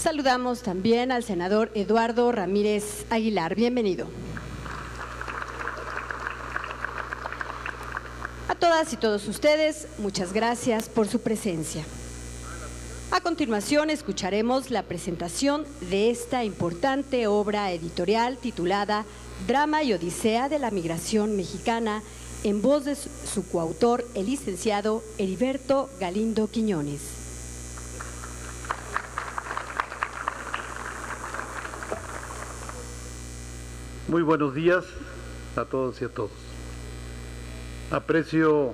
Saludamos también al senador Eduardo Ramírez Aguilar. Bienvenido. A todas y todos ustedes, muchas gracias por su presencia. A continuación, escucharemos la presentación de esta importante obra editorial titulada Drama y Odisea de la Migración Mexicana, en voz de su coautor, el licenciado Heriberto Galindo Quiñones. Muy buenos días a todos y a todos. Aprecio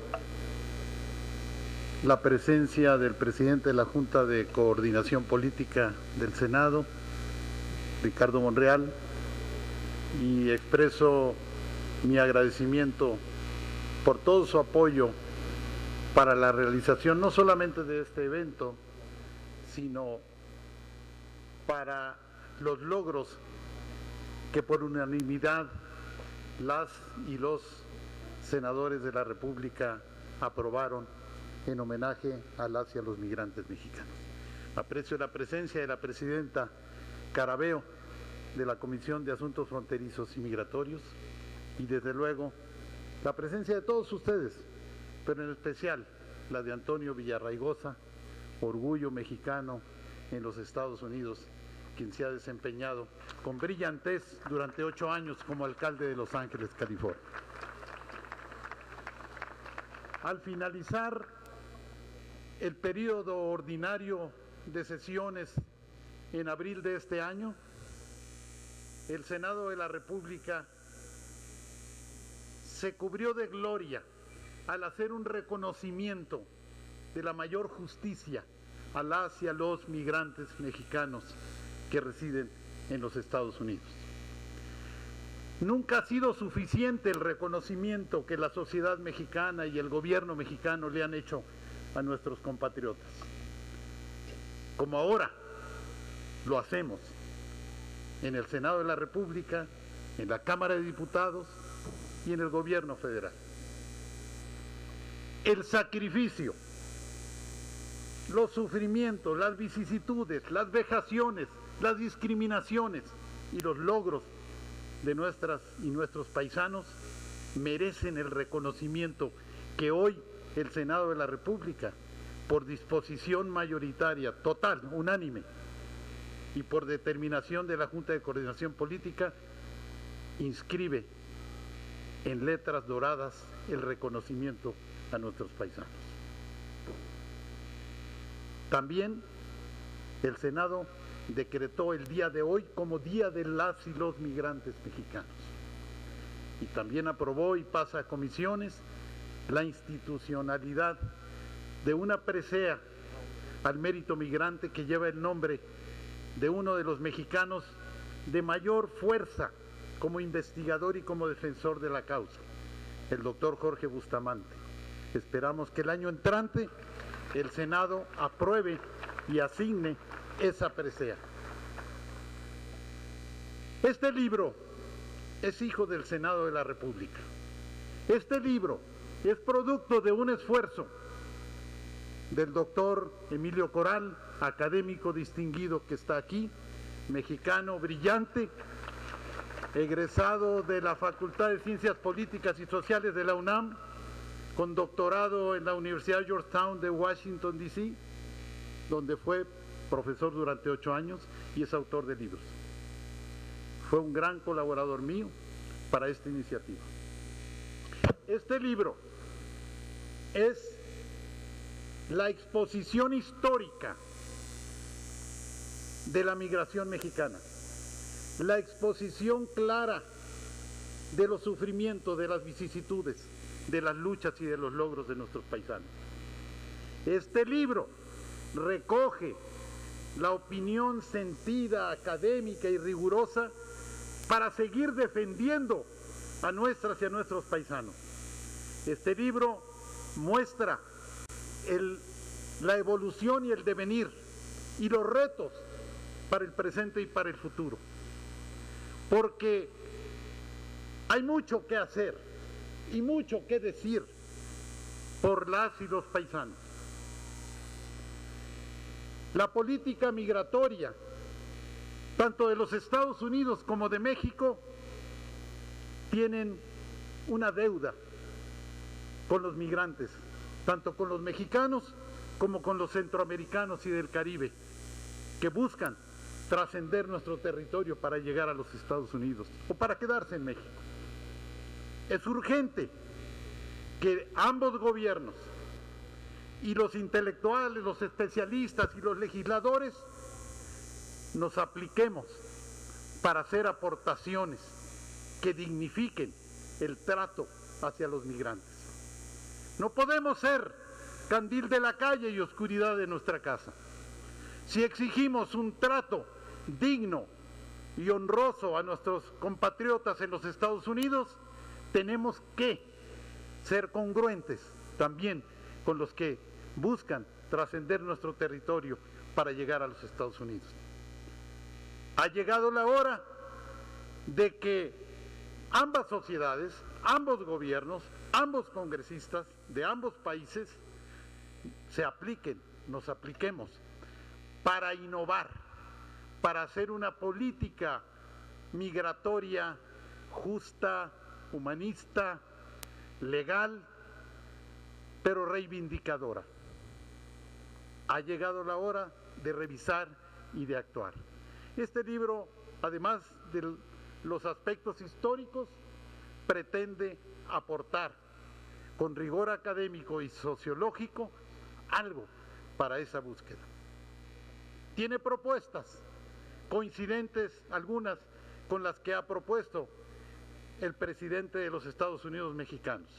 la presencia del presidente de la Junta de Coordinación Política del Senado, Ricardo Monreal, y expreso mi agradecimiento por todo su apoyo para la realización no solamente de este evento, sino para los logros que por unanimidad las y los senadores de la República aprobaron en homenaje a las y a los migrantes mexicanos. Aprecio la presencia de la presidenta Carabeo de la Comisión de Asuntos Fronterizos y Migratorios y desde luego la presencia de todos ustedes, pero en especial la de Antonio Villarraigosa, orgullo mexicano en los Estados Unidos, quien se ha desempeñado con brillantez durante 8 años como alcalde de Los Ángeles, California. Al finalizar el periodo ordinario de sesiones en abril de este año, el Senado de la República se cubrió de gloria al hacer un reconocimiento de la mayor justicia a las y a los migrantes mexicanos que residen en los Estados Unidos. Nunca ha sido suficiente el reconocimiento que la sociedad mexicana y el gobierno mexicano le han hecho a nuestros compatriotas, como ahora lo hacemos en el Senado de la República, en la Cámara de Diputados y en el gobierno federal. El sacrificio, los sufrimientos, las vicisitudes, las vejaciones, las discriminaciones y los logros de nuestras y nuestros paisanos merecen el reconocimiento que hoy el Senado de la República, por disposición mayoritaria, total, unánime, y por determinación de la Junta de Coordinación Política, inscribe en letras doradas el reconocimiento a nuestros paisanos. También el Senado decretó el día de hoy como Día de las y los migrantes mexicanos. Y también aprobó y pasa a comisiones la institucionalidad de una presea al mérito migrante que lleva el nombre de uno de los mexicanos de mayor fuerza como investigador y como defensor de la causa, el doctor Jorge Bustamante. Esperamos que el año entrante el Senado apruebe y asigne esa presea. Este libro es hijo del Senado de la República. Este libro es producto de un esfuerzo del doctor Emilio Coral, académico distinguido que está aquí, mexicano brillante, egresado de la Facultad de Ciencias Políticas y Sociales de la UNAM, con doctorado en la Universidad Georgetown de Washington, D.C., donde fue profesor durante 8 años y es autor de libros. Fue un gran colaborador mío para esta iniciativa. Este libro es la exposición histórica de la migración mexicana, la exposición clara de los sufrimientos, de las vicisitudes, de las luchas y de los logros de nuestros paisanos. Este libro recoge la opinión sentida, académica y rigurosa para seguir defendiendo a nuestras y a nuestros paisanos. Este libro muestra la evolución y el devenir y los retos para el presente y para el futuro, porque hay mucho que hacer y mucho que decir por las y los paisanos. La política migratoria tanto de los Estados Unidos como de México, tienen una deuda con los migrantes, tanto con los mexicanos como con los centroamericanos y del Caribe, que buscan trascender nuestro territorio para llegar a los Estados Unidos o para quedarse en México. Es urgente que ambos gobiernos y los intelectuales, los especialistas y los legisladores nos apliquemos para hacer aportaciones que dignifiquen el trato hacia los migrantes. No podemos ser candil de la calle y oscuridad de nuestra casa. Si exigimos un trato digno y honroso a nuestros compatriotas en los Estados Unidos, tenemos que ser congruentes también con los que buscan trascender nuestro territorio para llegar a los Estados Unidos. Ha llegado la hora de que ambas sociedades, ambos gobiernos, ambos congresistas de ambos países se apliquen, nos apliquemos para innovar, para hacer una política migratoria justa, humanista, legal, pero reivindicadora. Ha llegado la hora de revisar y de actuar. Este libro, además de los aspectos históricos, pretende aportar con rigor académico y sociológico algo para esa búsqueda. Tiene propuestas coincidentes, algunas con las que ha propuesto el presidente de los Estados Unidos mexicanos.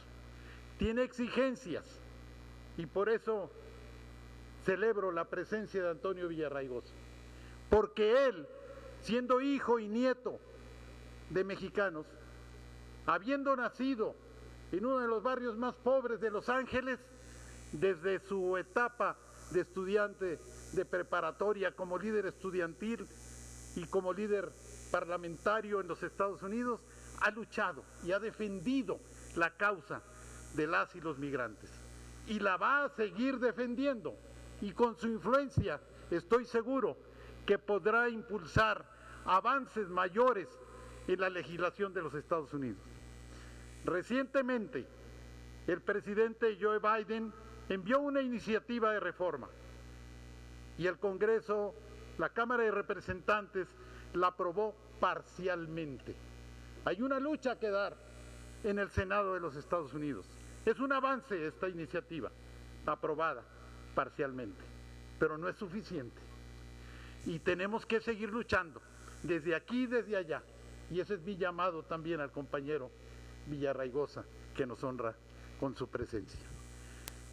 Tiene exigencias y por eso celebro la presencia de Antonio Villarraigosa, porque él, siendo hijo y nieto de mexicanos, habiendo nacido en uno de los barrios más pobres de Los Ángeles, desde su etapa de estudiante de preparatoria, como líder estudiantil y como líder parlamentario en los Estados Unidos, ha luchado y ha defendido la causa de las y los migrantes y la va a seguir defendiendo, y con su influencia estoy seguro que podrá impulsar avances mayores en la legislación de los Estados Unidos. Recientemente, el presidente Joe Biden envió una iniciativa de reforma y el Congreso, la Cámara de Representantes, la aprobó parcialmente. Hay una lucha que dar en el Senado de los Estados Unidos. Es un avance esta iniciativa, aprobada parcialmente, pero no es suficiente. Y tenemos que seguir luchando, desde aquí y desde allá. Y ese es mi llamado también al compañero Villarraigosa, que nos honra con su presencia.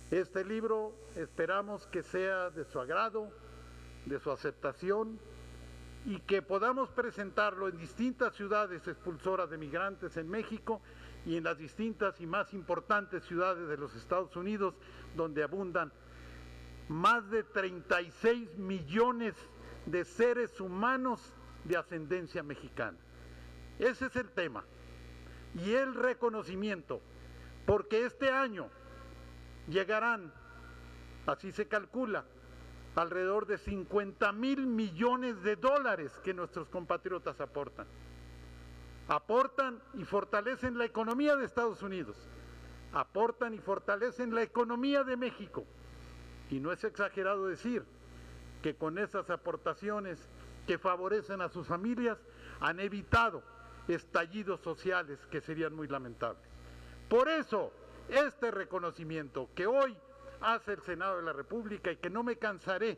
Este libro esperamos que sea de su agrado, de su aceptación, y que podamos presentarlo en distintas ciudades expulsoras de migrantes en México y en las distintas y más importantes ciudades de los Estados Unidos, donde abundan más de 36 millones de seres humanos de ascendencia mexicana. Ese es el tema y el reconocimiento, porque este año llegarán, así se calcula, alrededor de 50,000 millones de dólares que nuestros compatriotas aportan. Aportan y fortalecen la economía de Estados Unidos, aportan y fortalecen la economía de México. Y no es exagerado decir que con esas aportaciones que favorecen a sus familias han evitado estallidos sociales que serían muy lamentables. Por eso, este reconocimiento que hoy hace el Senado de la República, y que no me cansaré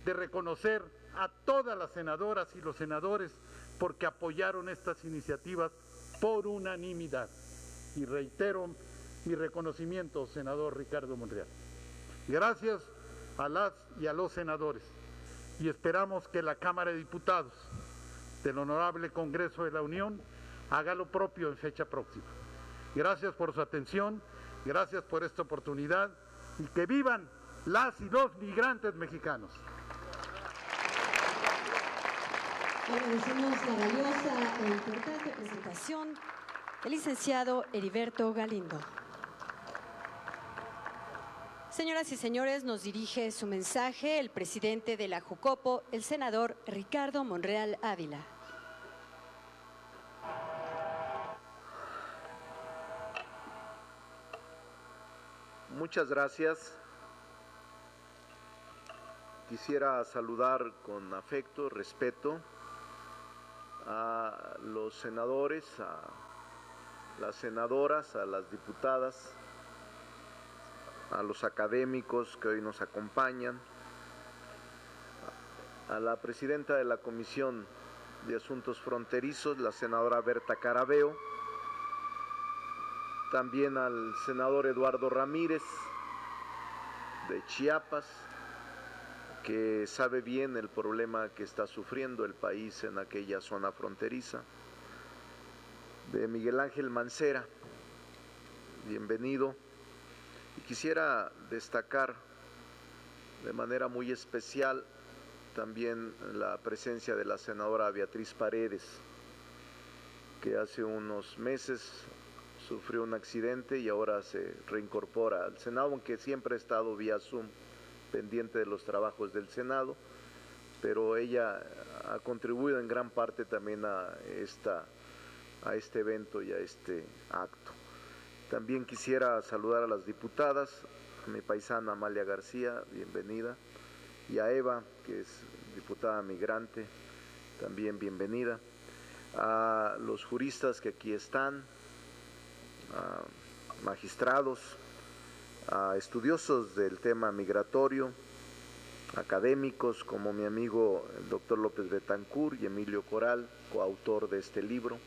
de reconocer a todas las senadoras y los senadores porque apoyaron estas iniciativas por unanimidad. Y reitero mi reconocimiento, senador Ricardo Monreal. Gracias a las y a los senadores, y esperamos que la Cámara de Diputados del Honorable Congreso de la Unión haga lo propio en fecha próxima. Gracias por su atención, gracias por esta oportunidad, y que vivan las y los migrantes mexicanos. Agradecemos la valiosa e importante presentación del licenciado Heriberto Galindo. Señoras y señores, nos dirige su mensaje el presidente de la Jucopo, el senador Ricardo Monreal Ávila. Muchas gracias. Quisiera saludar con afecto, respeto a los senadores, a las senadoras, a las diputadas, a los académicos que hoy nos acompañan, a la presidenta de la Comisión de Asuntos Fronterizos, la senadora Berta Carabeo, también al senador Eduardo Ramírez de Chiapas, que sabe bien el problema que está sufriendo el país en aquella zona fronteriza, de Miguel Ángel Mancera, bienvenido. Y quisiera destacar de manera muy especial también la presencia de la senadora Beatriz Paredes, que hace unos meses sufrió un accidente y ahora se reincorpora al Senado, aunque siempre ha estado vía Zoom pendiente de los trabajos del Senado, pero ella ha contribuido en gran parte también a este evento y a este acto. También quisiera saludar a las diputadas, a mi paisana Amalia García, bienvenida, y a Eva, que es diputada migrante, también bienvenida, a los juristas que aquí están, a magistrados, a estudiosos del tema migratorio, académicos como mi amigo el doctor López Betancourt y Emilio Coral, coautor de este libro.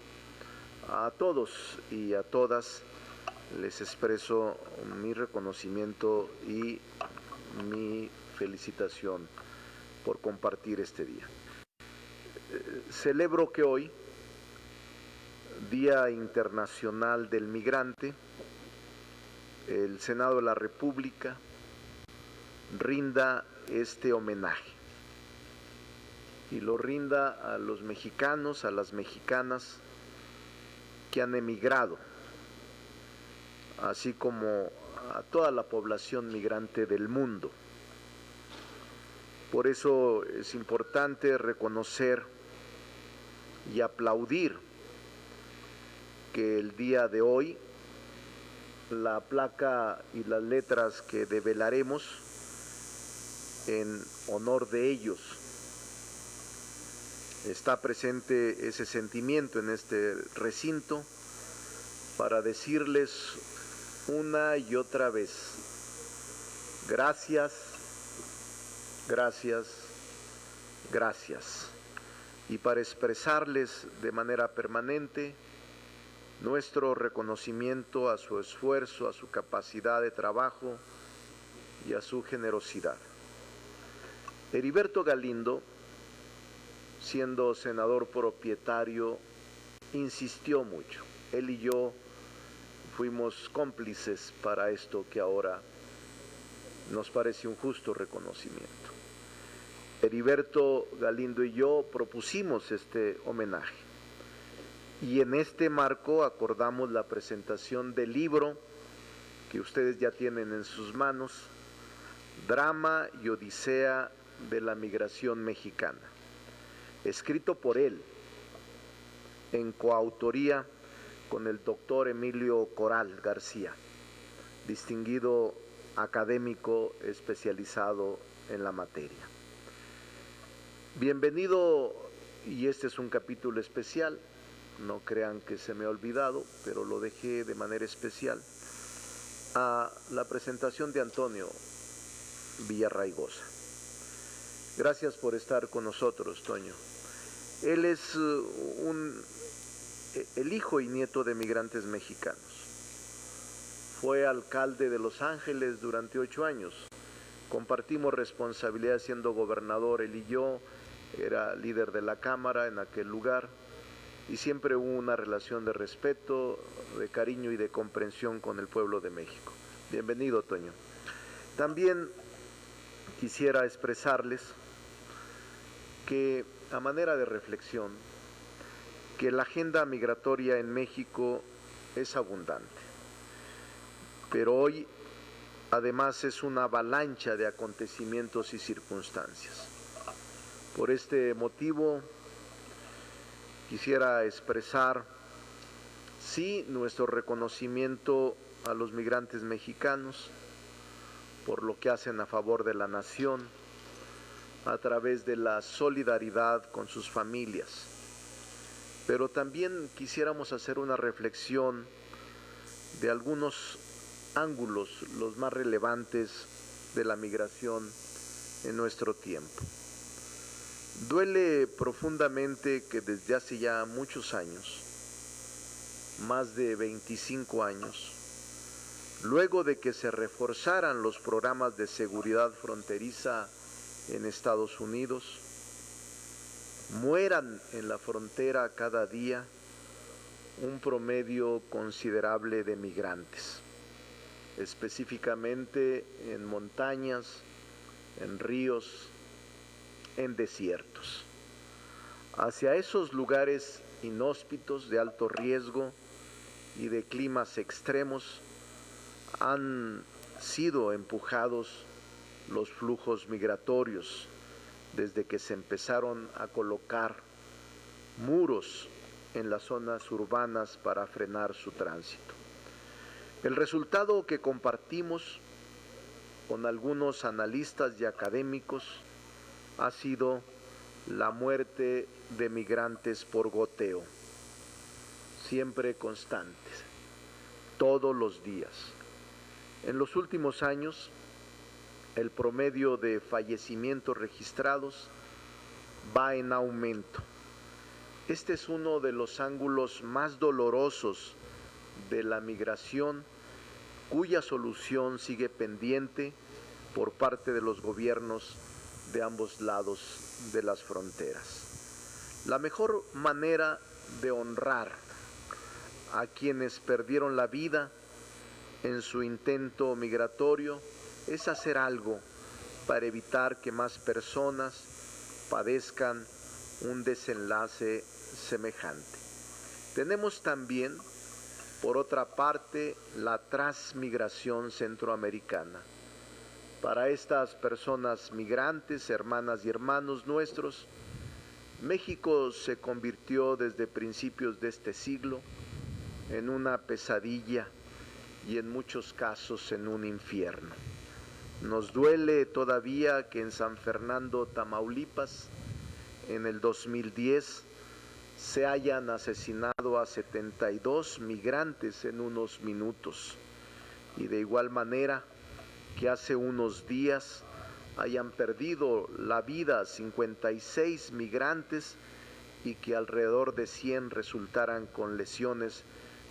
A todos y a todas les expreso mi reconocimiento y mi felicitación por compartir este día. Celebro que hoy, Día Internacional del Migrante, el Senado de la República rinda este homenaje y lo rinda a los mexicanos, a las mexicanas que han emigrado, así como a toda la población migrante del mundo. Por eso es importante reconocer y aplaudir que el día de hoy la placa y las letras que develaremos en honor de ellos, está presente ese sentimiento en este recinto para decirles una y otra vez: gracias, gracias, gracias. Y para expresarles de manera permanente nuestro reconocimiento a su esfuerzo, a su capacidad de trabajo y a su generosidad. Heriberto Galindo, siendo senador propietario, insistió mucho. Él y yo fuimos cómplices para esto que ahora nos parece un justo reconocimiento. Heriberto Galindo y yo propusimos este homenaje y en este marco acordamos la presentación del libro que ustedes ya tienen en sus manos, Drama y Odisea de la Migración Mexicana, escrito por él en coautoría con el doctor Emilio Coral García, distinguido académico especializado en la materia. Bienvenido, y este es un capítulo especial, no crean que se me ha olvidado, pero lo dejé de manera especial, a la presentación de Antonio Villarraigosa. Gracias por estar con nosotros, Toño. Él es el hijo y nieto de migrantes mexicanos. Fue alcalde de Los Ángeles durante 8 años. Compartimos responsabilidad siendo gobernador, él y yo. Era líder de la Cámara en aquel lugar. Y siempre hubo una relación de respeto, de cariño y de comprensión con el pueblo de México. Bienvenido, Toño. También quisiera expresarles que, a manera de reflexión, que la agenda migratoria en México es abundante, pero hoy además es una avalancha de acontecimientos y circunstancias. Por este motivo, quisiera expresar, sí, nuestro reconocimiento a los migrantes mexicanos por lo que hacen a favor de la nación a través de la solidaridad con sus familias. Pero también quisiéramos hacer una reflexión de algunos ángulos, los más relevantes de la migración en nuestro tiempo. Duele profundamente que desde hace ya muchos años, más de 25 años, luego de que se reforzaran los programas de seguridad fronteriza en Estados Unidos, mueran en la frontera cada día un promedio considerable de migrantes, específicamente en montañas, en ríos, en desiertos. Hacia esos lugares inhóspitos de alto riesgo y de climas extremos han sido empujados los flujos migratorios desde que se empezaron a colocar muros en las zonas urbanas para frenar su tránsito. El resultado que compartimos con algunos analistas y académicos ha sido la muerte de migrantes por goteo, siempre constantes, todos los días. En los últimos años, el promedio de fallecimientos registrados va en aumento. Este es uno de los ángulos más dolorosos de la migración, cuya solución sigue pendiente por parte de los gobiernos de ambos lados de las fronteras. La mejor manera de honrar a quienes perdieron la vida en su intento migratorio es hacer algo para evitar que más personas padezcan un desenlace semejante. Tenemos también, por otra parte, la transmigración centroamericana. Para estas personas migrantes, hermanas y hermanos nuestros, México se convirtió desde principios de este siglo en una pesadilla y en muchos casos en un infierno. Nos duele todavía que en San Fernando, Tamaulipas, en el 2010, se hayan asesinado a 72 migrantes en unos minutos, y de igual manera que hace unos días hayan perdido la vida 56 migrantes y que alrededor de 100 resultaran con lesiones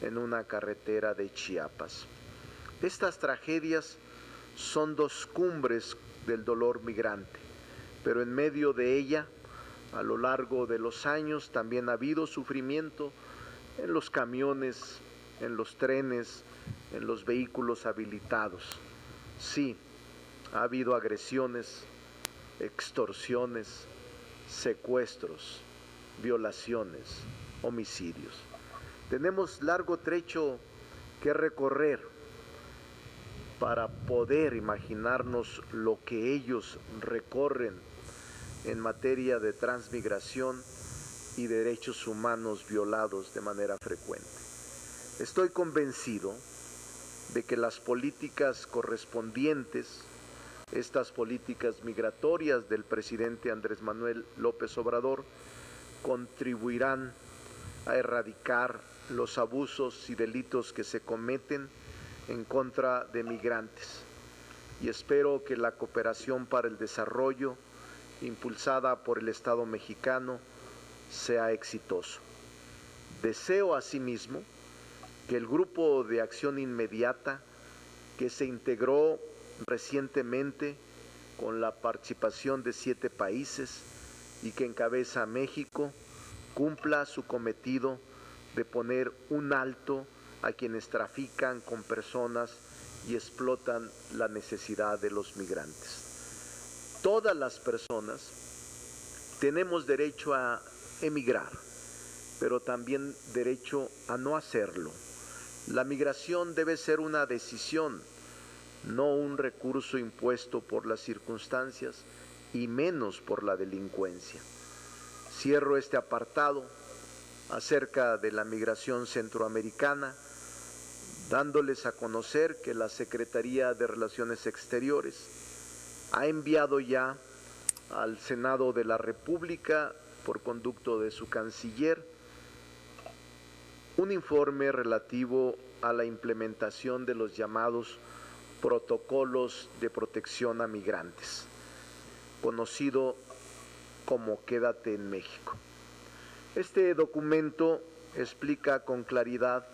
en una carretera de Chiapas. Estas tragedias son dos cumbres del dolor migrante, pero en medio de ella, a lo largo de los años, también ha habido sufrimiento en los camiones, en los trenes, en los vehículos habilitados. Sí, ha habido agresiones, extorsiones, secuestros, violaciones, homicidios. Tenemos largo trecho que recorrer para poder imaginarnos lo que ellos recorren en materia de transmigración y derechos humanos violados de manera frecuente. Estoy convencido de que las políticas correspondientes, estas políticas migratorias del presidente Andrés Manuel López Obrador, contribuirán a erradicar los abusos y delitos que se cometen en contra de migrantes. Y espero que la cooperación para el desarrollo, impulsada por el Estado mexicano, sea exitoso. Deseo asimismo que el Grupo de Acción Inmediata, que se integró recientemente con la participación de 7 países y que encabeza a México, cumpla su cometido de poner un alto a quienes trafican con personas y explotan la necesidad de los migrantes. Todas las personas tenemos derecho a emigrar, pero también derecho a no hacerlo. La migración debe ser una decisión, no un recurso impuesto por las circunstancias y menos por la delincuencia. Cierro este apartado acerca de la migración centroamericana, dándoles a conocer que la Secretaría de Relaciones Exteriores ha enviado ya al Senado de la República, por conducto de su canciller, un informe relativo a la implementación de los llamados protocolos de protección a migrantes, conocido como Quédate en México. Este documento explica con claridad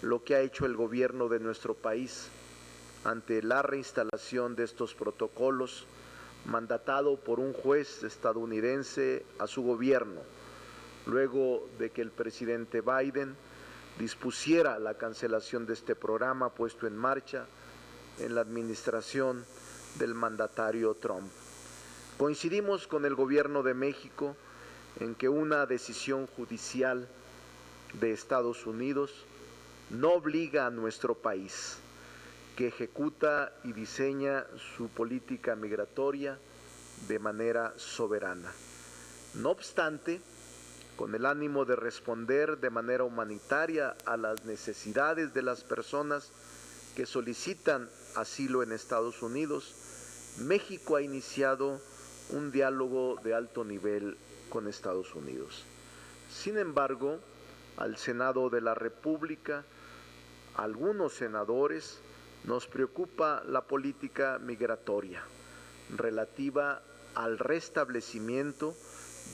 lo que ha hecho el gobierno de nuestro país ante la reinstalación de estos protocolos, mandatado por un juez estadounidense a su gobierno, luego de que el presidente Biden dispusiera la cancelación de este programa puesto en marcha en la administración del mandatario Trump. Coincidimos con el gobierno de México en que una decisión judicial de Estados Unidos no obliga a nuestro país, que ejecuta y diseña su política migratoria de manera soberana. No obstante, con el ánimo de responder de manera humanitaria a las necesidades de las personas que solicitan asilo en Estados Unidos, México ha iniciado un diálogo de alto nivel con Estados Unidos. Sin embargo, al Senado de la República, algunos senadores, nos preocupa la política migratoria relativa al restablecimiento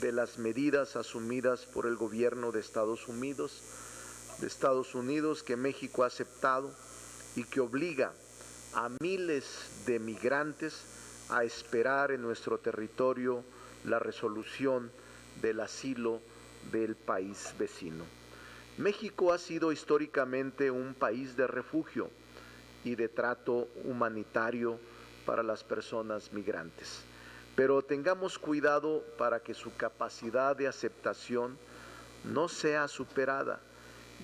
de las medidas asumidas por el gobierno de Estados Unidos que México ha aceptado y que obliga a miles de migrantes a esperar en nuestro territorio la resolución del asilo del país vecino. México ha sido históricamente un país de refugio y de trato humanitario para las personas migrantes. Pero tengamos cuidado para que su capacidad de aceptación no sea superada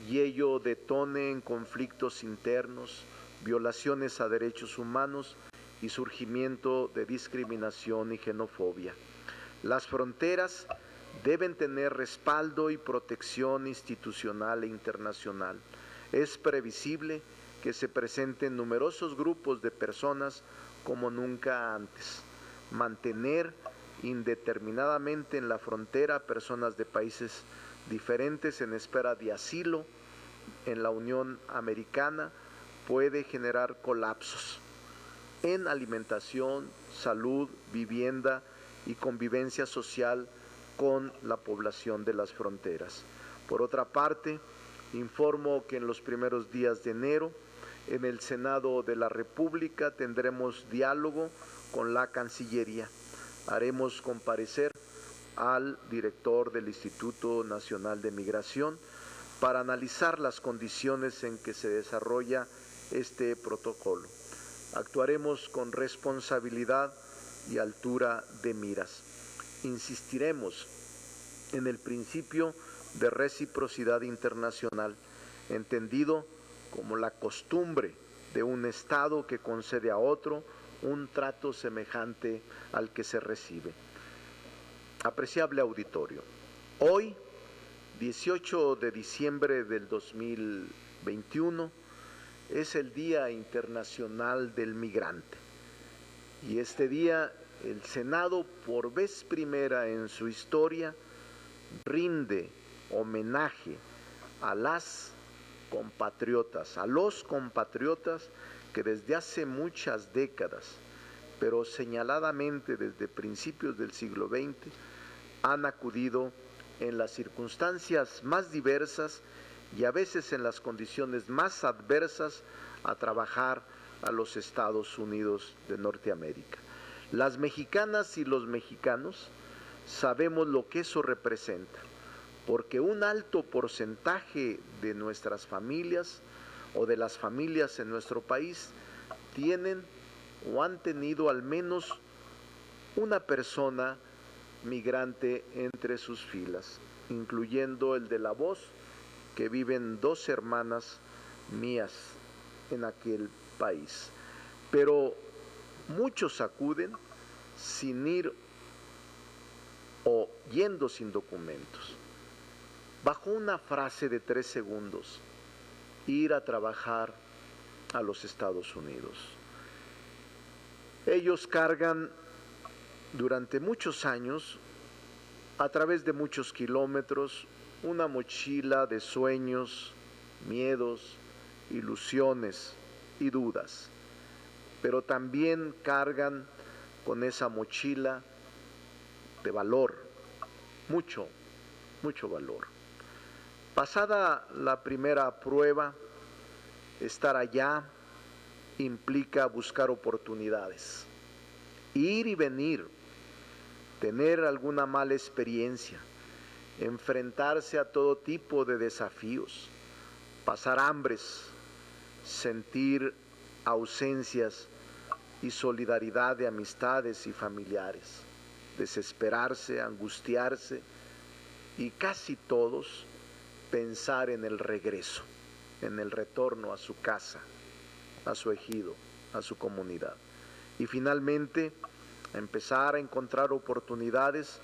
y ello detone en conflictos internos, violaciones a derechos humanos y surgimiento de discriminación y xenofobia. Las fronteras deben tener respaldo y protección institucional e internacional. Es previsible que se presenten numerosos grupos de personas como nunca antes. Mantener indeterminadamente en la frontera personas de países diferentes en espera de asilo en la Unión Americana puede generar colapsos en alimentación, salud, vivienda y convivencia social con la población de las fronteras. Por otra parte, informo que en los primeros días de enero, en el Senado de la República tendremos diálogo con la Cancillería. Haremos comparecer al director del Instituto Nacional de Migración para analizar las condiciones en que se desarrolla este protocolo. Actuaremos con responsabilidad y altura de miras. Insistiremos en el principio de reciprocidad internacional, entendido como la costumbre de un Estado que concede a otro un trato semejante al que se recibe. Apreciable auditorio, hoy, 18 de diciembre del 2021, es el Día Internacional del Migrante. Y este día, el Senado, por vez primera en su historia, rinde homenaje a las compatriotas, a los compatriotas que desde hace muchas décadas, pero señaladamente desde principios del siglo XX, han acudido en las circunstancias más diversas y a veces en las condiciones más adversas a trabajar a los Estados Unidos de Norteamérica. Las mexicanas y los mexicanos sabemos lo que eso representa, porque un alto porcentaje de nuestras familias o de las familias en nuestro país tienen o han tenido al menos una persona migrante entre sus filas, incluyendo el de la voz, que viven 2 hermanas mías en aquel país. pero muchos acuden sin ir o yendo sin documentos, bajo una frase de 3 segundos, ir a trabajar a los Estados Unidos. Ellos cargan durante muchos años, a través de muchos kilómetros, una mochila de sueños, miedos, ilusiones y dudas, pero también cargan con esa mochila de valor, mucho valor. Pasada la primera prueba, estar allá implica buscar oportunidades, ir y venir, tener alguna mala experiencia, enfrentarse a todo tipo de desafíos, pasar hambres, sentir ausencias y solidaridad de amistades y familiares, desesperarse, angustiarse y casi todos pensar en el regreso, en el retorno a su casa, a su ejido, a su comunidad. Y finalmente empezar a encontrar oportunidades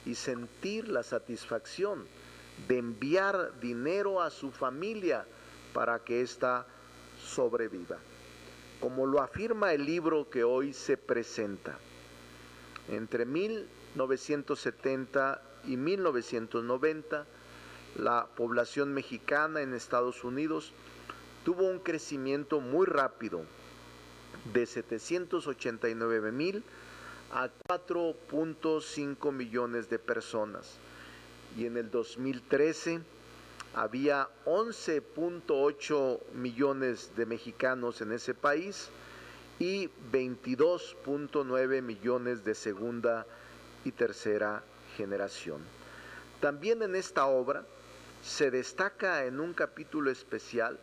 y sentir la satisfacción de enviar dinero a su familia para que ésta sobreviva. Como lo afirma el libro que hoy se presenta, entre 1970 y 1990, la población mexicana en Estados Unidos tuvo un crecimiento muy rápido, de 789,000 a 4.5 millones de personas. Y en el 2013 había 11.8 millones de mexicanos en ese país y 22.9 millones de segunda y tercera generación. También en esta obra se destaca en un capítulo especial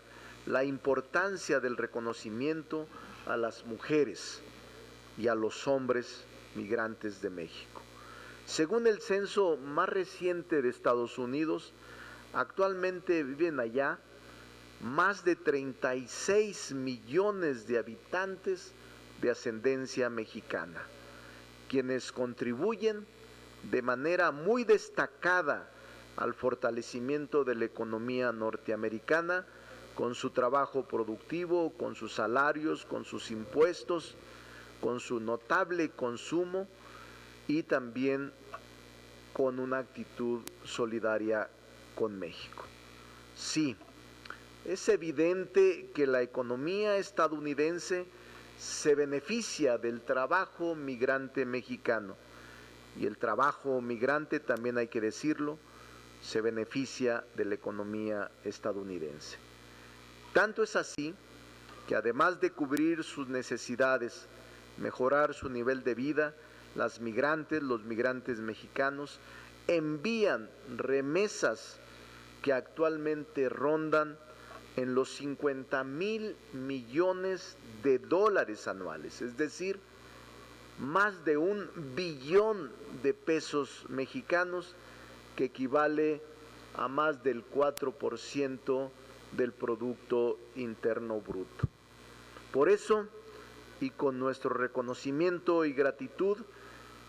la importancia del reconocimiento a las mujeres y a los hombres migrantes de México. Según el censo más reciente de Estados Unidos, actualmente viven allá más de 36 millones de habitantes de ascendencia mexicana, quienes contribuyen de manera muy destacada al fortalecimiento de la economía norteamericana con su trabajo productivo, con sus salarios, con sus impuestos, con su notable consumo y también con una actitud solidaria con México. Sí, es evidente que la economía estadounidense se beneficia del trabajo migrante mexicano y el trabajo migrante, también hay que decirlo, se beneficia de la economía estadounidense. Tanto es así que además de cubrir sus necesidades, mejorar su nivel de vida, los migrantes mexicanos, envían remesas que actualmente rondan en los 50,000 millones de dólares anuales, es decir, más de 1 billón de pesos mexicanos, que equivale a más del 4% del Producto Interno Bruto. Por eso, y con nuestro reconocimiento y gratitud,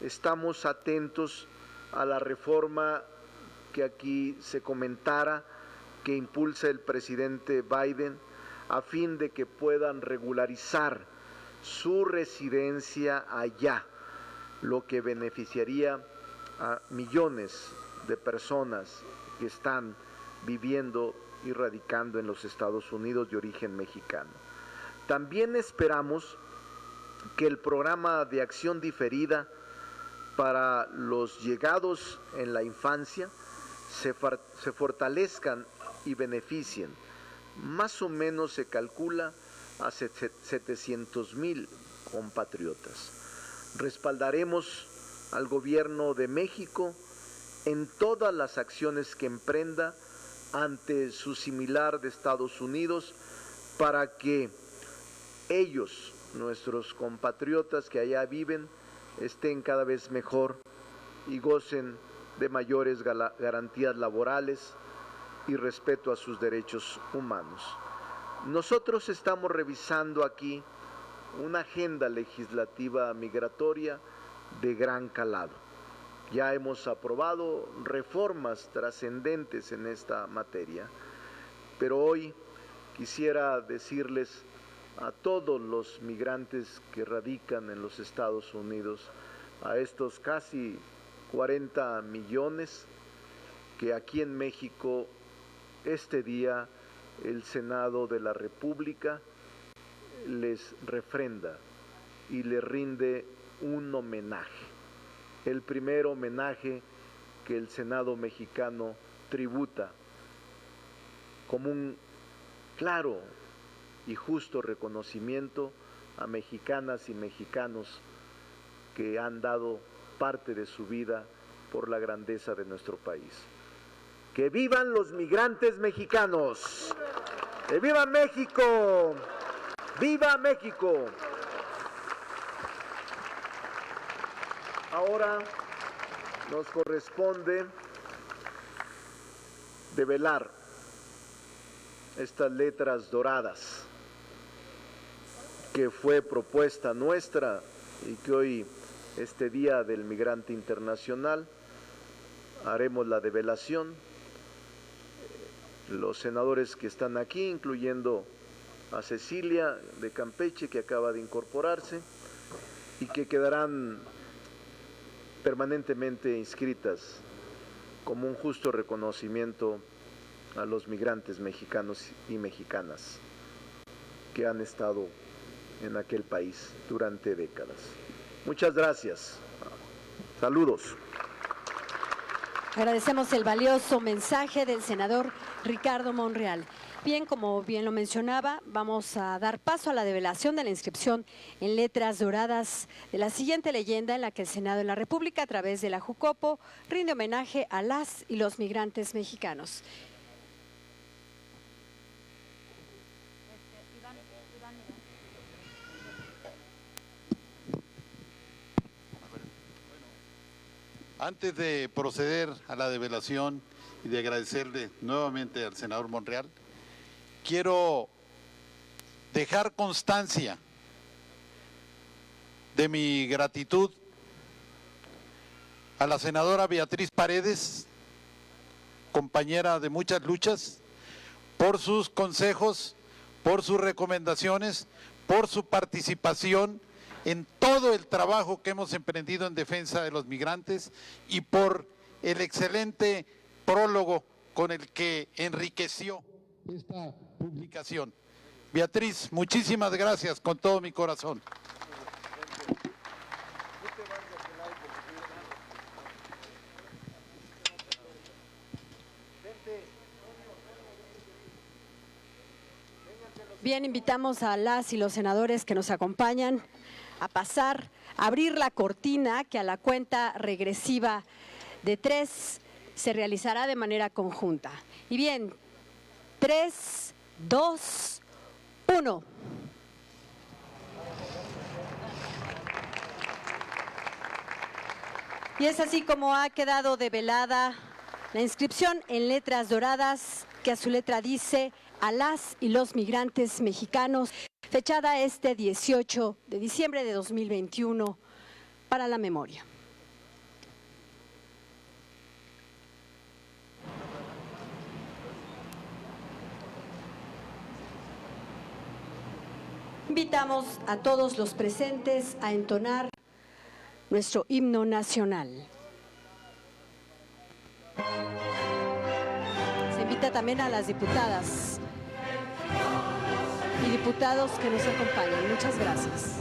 estamos atentos a la reforma que aquí se comentara, que impulsa el presidente Biden, a fin de que puedan regularizar su residencia allá, lo que beneficiaría a millones de personas que están viviendo y radicando en los Estados Unidos de origen mexicano. También esperamos que el programa de acción diferida para los llegados en la infancia se fortalezcan y beneficien. Más o menos se calcula a 700,000 compatriotas. Respaldaremos al gobierno de México en todas las acciones que emprenda ante su similar de Estados Unidos para que ellos, nuestros compatriotas que allá viven, estén cada vez mejor y gocen de mayores garantías laborales y respeto a sus derechos humanos. Nosotros estamos revisando aquí una agenda legislativa migratoria de gran calado. Ya hemos aprobado reformas trascendentes en esta materia, pero hoy quisiera decirles a todos los migrantes que radican en los Estados Unidos, a estos casi 40 millones, que aquí en México este día el Senado de la República les refrenda y les rinde un homenaje. El primer homenaje que el Senado mexicano tributa como un claro y justo reconocimiento a mexicanas y mexicanos que han dado parte de su vida por la grandeza de nuestro país. ¡Que vivan los migrantes mexicanos! ¡Que viva México! ¡Viva México! Ahora nos corresponde develar estas letras doradas que fue propuesta nuestra y que hoy, este Día del Migrante Internacional, haremos la develación. Los senadores que están aquí, incluyendo a Cecilia de Campeche, que acaba de incorporarse, y que quedarán permanentemente inscritas como un justo reconocimiento a los migrantes mexicanos y mexicanas que han estado en aquel país durante décadas. Muchas gracias. Saludos. Agradecemos el valioso mensaje del senador Ricardo Monreal. Bien, como bien lo mencionaba, vamos a dar paso a la develación de la inscripción en letras doradas de la siguiente leyenda en la que el Senado de la República, a través de la Jucopo, rinde homenaje a las y los migrantes mexicanos. Antes de proceder a la develación y de agradecerle nuevamente al senador Monreal, quiero dejar constancia de mi gratitud a la senadora Beatriz Paredes, compañera de muchas luchas, por sus consejos, por sus recomendaciones, por su participación en todo el trabajo que hemos emprendido en defensa de los migrantes y por el excelente prólogo con el que enriqueció esta publicación. Beatriz, muchísimas gracias con todo mi corazón. Bien, invitamos a las y los senadores que nos acompañan a pasar, a abrir la cortina que a la cuenta regresiva de 3 se realizará de manera conjunta. Y bien, 3, 2, 1. Y es así como ha quedado develada la inscripción en letras doradas que a su letra dice: a las y los migrantes mexicanos, fechada este 18 de diciembre de 2021, para la memoria. Invitamos a todos los presentes a entonar nuestro himno nacional. Se invita también a las diputadas y diputados que nos acompañan. Muchas gracias.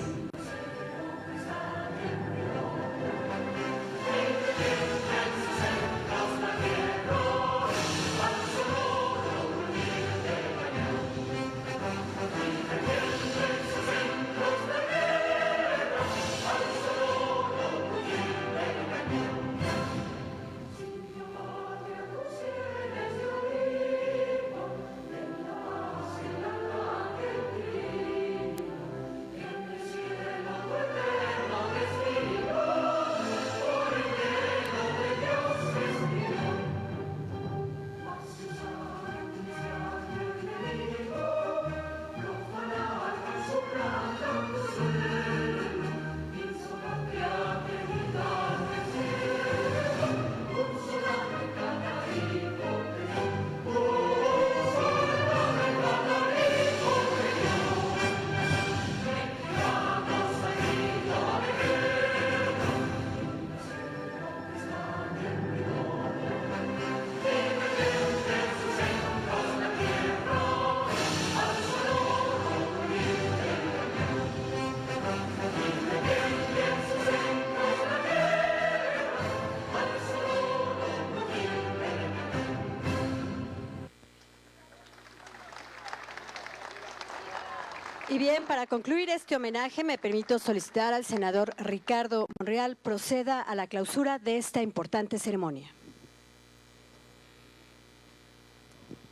Y bien, para concluir este homenaje, me permito solicitar al senador Ricardo Monreal proceda a la clausura de esta importante ceremonia.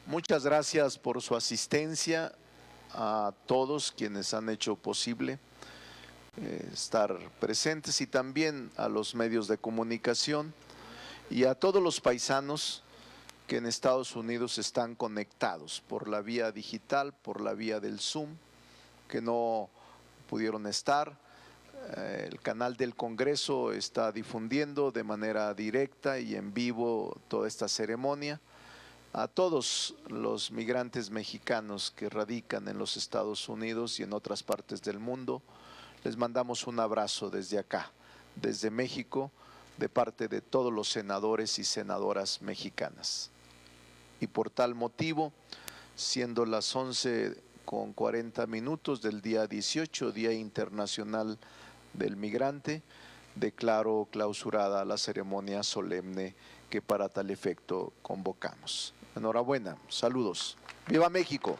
Muchas gracias por su asistencia, a todos quienes han hecho posible estar presentes y también a los medios de comunicación y a todos los paisanos que en Estados Unidos están conectados por la vía digital, por la vía del Zoom, que no pudieron estar. El canal del Congreso está difundiendo de manera directa y en vivo toda esta ceremonia. A todos los migrantes mexicanos que radican en los Estados Unidos y en otras partes del mundo, les mandamos un abrazo desde acá, desde México, de parte de todos los senadores y senadoras mexicanas. Y por tal motivo, siendo las 11:40 del día 18, Día Internacional del Migrante, declaro clausurada la ceremonia solemne que para tal efecto convocamos. Enhorabuena, saludos. ¡Viva México!